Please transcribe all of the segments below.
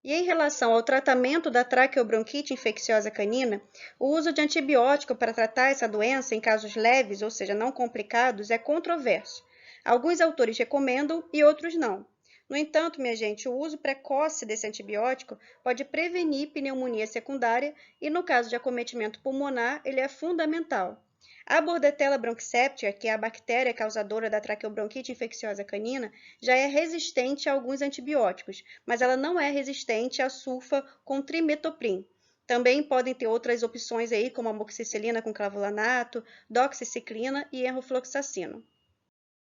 E em relação ao tratamento da traqueobronquite infecciosa canina, o uso de antibiótico para tratar essa doença em casos leves, ou seja, não complicados, é controverso. Alguns autores recomendam e outros não. No entanto, minha gente, o uso precoce desse antibiótico pode prevenir pneumonia secundária e, no caso de acometimento pulmonar, ele é fundamental. A Bordetella bronquiseptica, que é a bactéria causadora da traqueobronquite infecciosa canina, já é resistente a alguns antibióticos, mas ela não é resistente à sulfa com trimetoprim. Também podem ter outras opções aí, como amoxicilina com clavulanato, doxiciclina e enrofloxacino.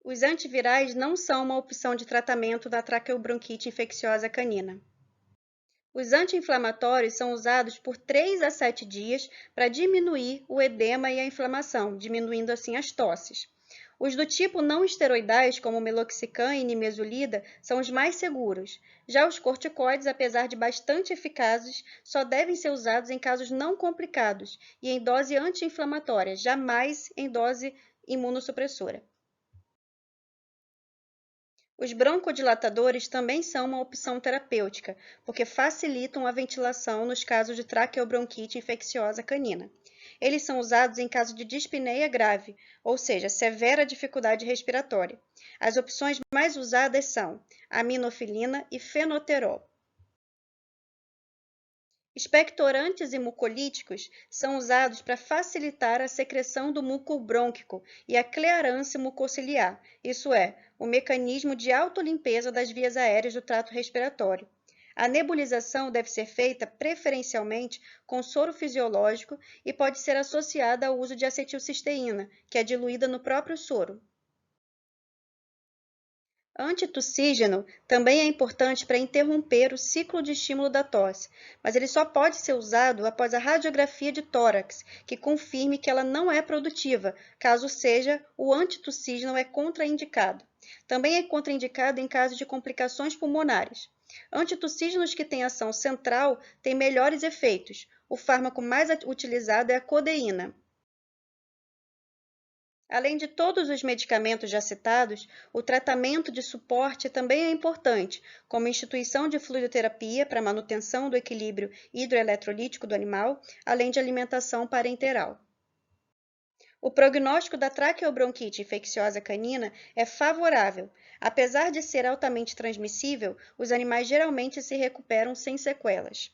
Os antivirais não são uma opção de tratamento da traqueobronquite infecciosa canina. Os anti-inflamatórios são usados por 3 a 7 dias para diminuir o edema e a inflamação, diminuindo assim as tosses. Os do tipo não esteroidais, como meloxicam e nimesulida, são os mais seguros. Já os corticoides, apesar de bastante eficazes, só devem ser usados em casos não complicados e em dose anti-inflamatória, jamais em dose imunossupressora. Os broncodilatadores também são uma opção terapêutica, porque facilitam a ventilação nos casos de traqueobronquite infecciosa canina. Eles são usados em caso de dispneia grave, ou seja, severa dificuldade respiratória. As opções mais usadas são aminofilina e fenoterol. Expectorantes e mucolíticos são usados para facilitar a secreção do muco brônquico e a clearância mucociliar, isso é, o mecanismo de autolimpeza das vias aéreas do trato respiratório. A nebulização deve ser feita preferencialmente com soro fisiológico e pode ser associada ao uso de acetilcisteína, que é diluída no próprio soro. Antitussígeno também é importante para interromper o ciclo de estímulo da tosse, mas ele só pode ser usado após a radiografia de tórax, que confirme que ela não é produtiva, caso seja, o antitussígeno é contraindicado. Também é contraindicado em caso de complicações pulmonares. Antitussígenos que têm ação central têm melhores efeitos. O fármaco mais utilizado é a codeína. Além de todos os medicamentos já citados, o tratamento de suporte também é importante, como instituição de fluidoterapia para manutenção do equilíbrio hidroeletrolítico do animal, além de alimentação parenteral. O prognóstico da traqueobronquite infecciosa canina é favorável. Apesar de ser altamente transmissível, os animais geralmente se recuperam sem sequelas.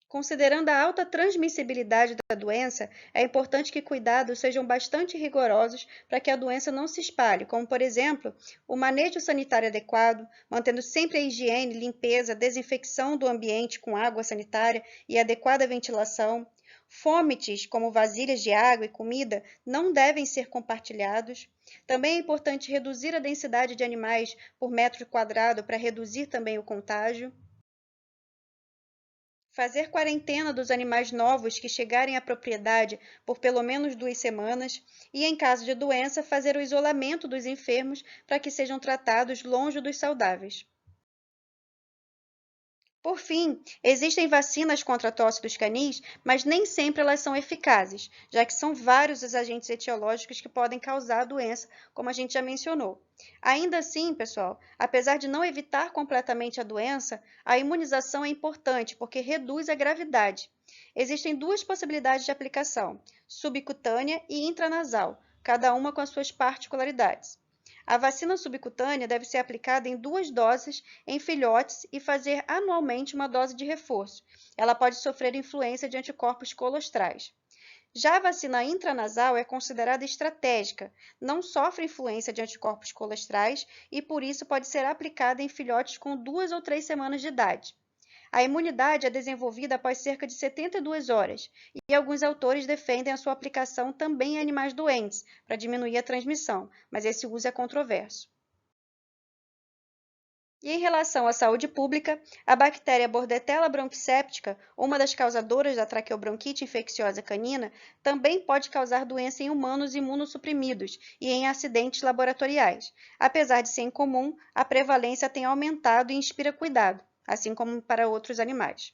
Considerando a alta transmissibilidade da doença, é importante que cuidados sejam bastante rigorosos para que a doença não se espalhe, como, por exemplo, o manejo sanitário adequado, mantendo sempre a higiene, limpeza, desinfecção do ambiente com água sanitária e adequada ventilação. Fômites, como vasilhas de água e comida, não devem ser compartilhados. Também é importante reduzir a densidade de animais por metro quadrado para reduzir também o contágio. Fazer quarentena dos animais novos que chegarem à propriedade por pelo menos 2 semanas e, em caso de doença, fazer o isolamento dos enfermos para que sejam tratados longe dos saudáveis. Por fim, existem vacinas contra a tosse dos canis, mas nem sempre elas são eficazes, já que são vários os agentes etiológicos que podem causar a doença, como a gente já mencionou. Ainda assim, pessoal, apesar de não evitar completamente a doença, a imunização é importante porque reduz a gravidade. Existem duas possibilidades de aplicação, subcutânea e intranasal, cada uma com as suas particularidades. A vacina subcutânea deve ser aplicada em 2 doses em filhotes e fazer anualmente uma dose de reforço. Ela pode sofrer influência de anticorpos colostrais. Já a vacina intranasal é considerada estratégica, não sofre influência de anticorpos colostrais e, por isso, pode ser aplicada em filhotes com 2 ou 3 semanas de idade. A imunidade é desenvolvida após cerca de 72 horas, e alguns autores defendem a sua aplicação também em animais doentes, para diminuir a transmissão, mas esse uso é controverso. E em relação à saúde pública, a bactéria Bordetella bronquiseptica, uma das causadoras da traqueobronquite infecciosa canina, também pode causar doença em humanos imunossuprimidos e em acidentes laboratoriais. Apesar de ser incomum, a prevalência tem aumentado e inspira cuidado, assim como para outros animais.